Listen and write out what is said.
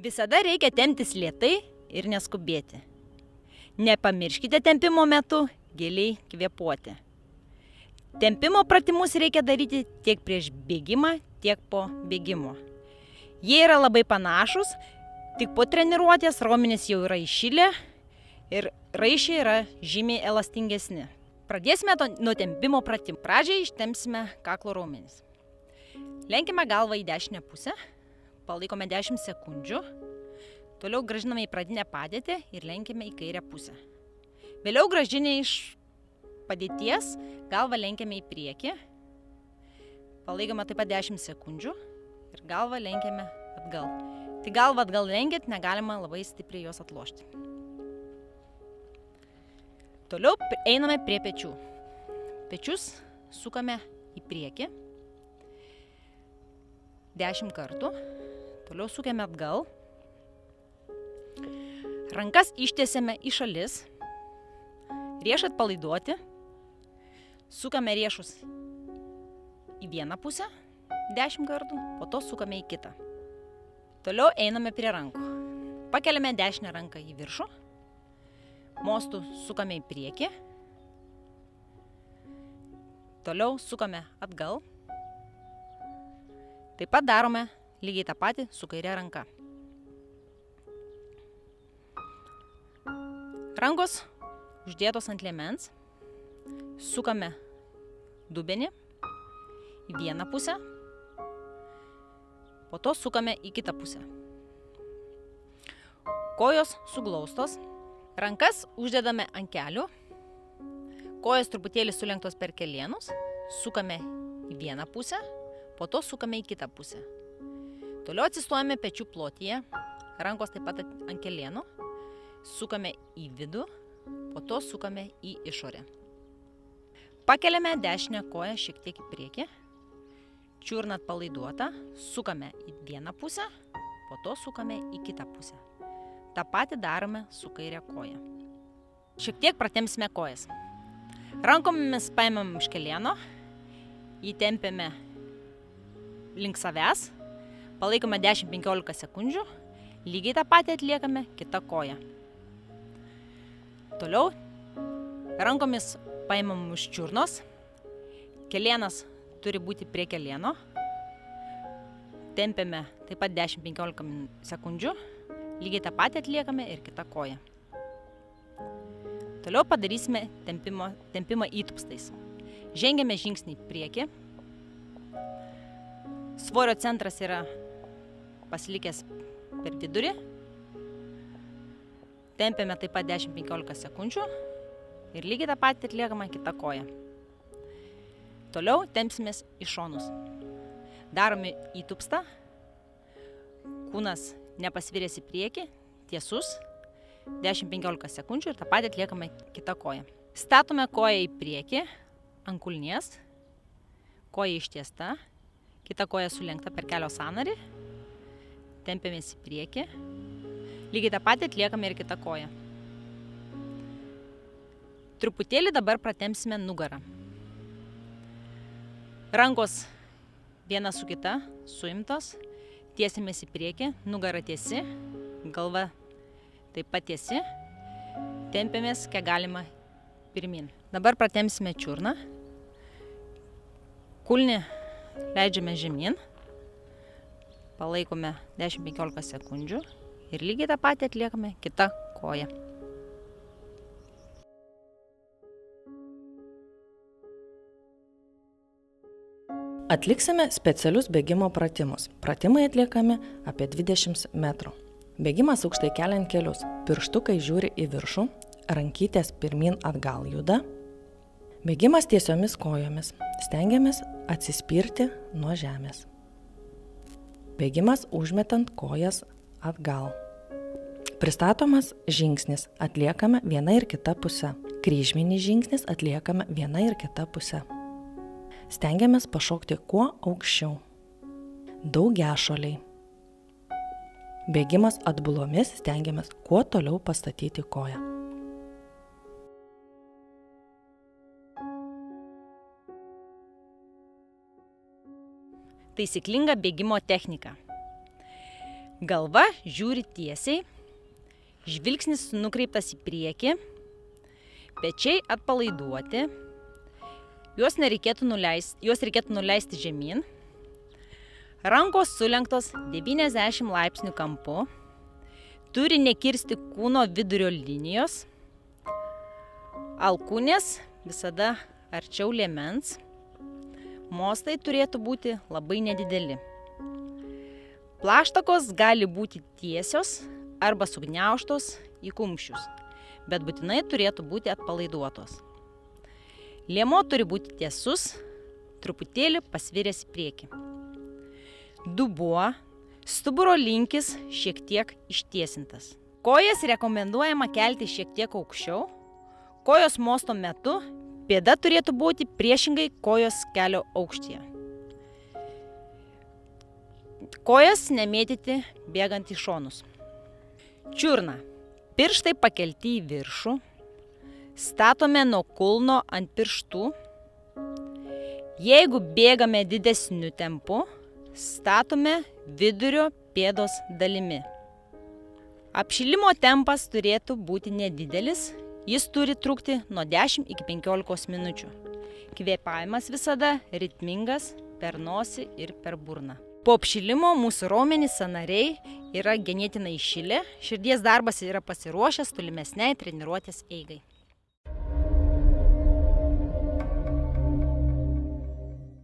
Visada reikia temptis lėtai ir neskubėti. Nepamirškite tempimo metu giliai kvėpuoti. Tempimo pratimus reikia daryti tiek prieš bėgimą, tiek po bėgimo. Jie yra labai panašus, tik po treniruotės raumenys jau yra įšilę ir raiščiai yra žymiai elastingesni. Pradėsime nuo tempimo pratimų. Pradžiai ištempsime kaklo raumenis. Lenkime galvą į dešinę pusę, palaikome 10 sekundžių, toliau grąžiname į pradinę padėtį ir lenkime į kairę pusę. Vėliau grąžinę iš padėties, galvą lenkiame į priekį, palaikome taip pat 10 sekundžių ir galvą lenkiame atgal. Tai galvą atgal lenkiant negalima labai stipriai jos atlošti. Toliau einame prie pečių. Pečius sukame į priekį 10 kartų, toliau sukame atgal, rankas ištiesiame į šalis, riešą atpalaiduoti, sukame riešus į vieną pusę 10 kartų, po to sukame į kitą. Toliau einame prie rankų. Pakeliame dešinę ranką į viršų, mostų sukame į priekį, toliau sukame atgal, taip pat darome lygiai tą patį su kairė ranka. Rankos uždėtos ant liemens, sukame dubenį į vieną pusę, po to sukame į kitą pusę. Kojos suglaustos, rankas uždedame ant kelių, kojos truputėlį sulenktos per kelienus, sukame į vieną pusę, po to sukame į kitą pusę. Toliau atsistojame pečių plotyje, rankos taip pat ant kelienų, sukame į vidų, po to sukame į išorę. Pakeliame dešinę koją šiek tiek į priekį, čiurna atpalaiduota, sukame į vieną pusę, po to sukame į kitą pusę. Ta patį darome su kairė koja. Šiek tiek pratempsime kojas. Rankomis paimam iš kelieno, įtempiame link savęs, palaikome 10-15 sekundžių, lygiai tą patį atliekame kitą koją. Toliau rankomis paimam už čiurnos, kelienas turi būti prie kelieno, tempiame taip pat 10-15 sekundžių, lygiai tą patį atliekame ir kitą koją. Toliau padarysime tempimą įtūpstais. Žengiame žingsnį į priekį. Svorio centras yra pasilikęs per vidurį. Tempiame taip pat 10-15 sekundžių ir lygiai tą patį atliekame kitą koją. Toliau tempsimės į šonus. Darome įtūpstą, kūnas nepasviręs į priekį, tiesus, 10-15 sekundžių ir tą patį atliekame kitą koją. Statome koją į priekį, ant kulnies, koja ištiesta, kita koja sulenkta per kelio sąnarį, tempiamės į priekį, lygiai tą patį atliekame ir kitą koją. Truputėlį dabar pratempsime nugarą. Rankos viena su kita suimtos, tiesimės į priekį, nugara tiesi, galva taip pat tiesi, tempiamės kiek galima pirmin. Dabar pratempsime čiurną, kulnį leidžiame žemyn, palaikome 10-15 sekundžių ir lygiai tą patį atliekame kitą koją. Atliksime specialius bėgimo pratimus. Pratimai atliekami apie 20 metrų. Bėgimas aukštai keliant kelius. Pirštukai žiūri į viršų, rankytės pirmin atgal juda. Bėgimas tiesiomis kojomis. Stengiamės atsispirti nuo žemės. Bėgimas užmetant kojas atgal. Pristatomas žingsnis atliekame viena ir kita puse. Kryžminis žingsnis atliekame viena ir kita puse. Stengiamės pašokti kuo aukščiau. Daugiašoliai. Bėgimas atbulomis, stengiamės kuo toliau pastatyti koją. Taisyklinga bėgimo technika. Galva žiūri tiesiai, žvilgsnis nukreiptas į priekį, pečiai atpalaiduoti, juos reikėtų nuleisti žemyn, rankos sulenktos 90 laipsnių kampu, turi nekirsti kūno vidurio linijos, alkūnės visada arčiau liemens, mostai turėtų būti labai nedideli. Plaštakos gali būti tiesios arba sugniaužtos į kumščius, bet būtinai turėtų būti atpalaiduotos. Liemuo turi būti tiesus, truputėlį pasviręs į priekį. Dubuo, stuburo linkis šiek tiek ištiesintas. Kojas rekomenduojama kelti šiek tiek aukščiau. Kojos mosto metu pėda turėtų būti priešingai kojos kelio aukštyje. Kojas nemėtyti bėgant į šonus. Čiurna. Pirštai pakelti į viršų. Statome nuo kulno ant pirštų. Jeigu bėgame didesniu tempu, statome vidurio pėdos dalimi. Apšilimo tempas turėtų būti nedidelis. Jis turi trukti nuo 10 iki 15 minučių. Kvėpavimas visada ritmingas per nosį ir per burną. Po apšilimo mūsų raumenys sąnariai yra ganėtinai šilę, širdies darbas yra pasiruošęs tolimesnei treniruotės eigai.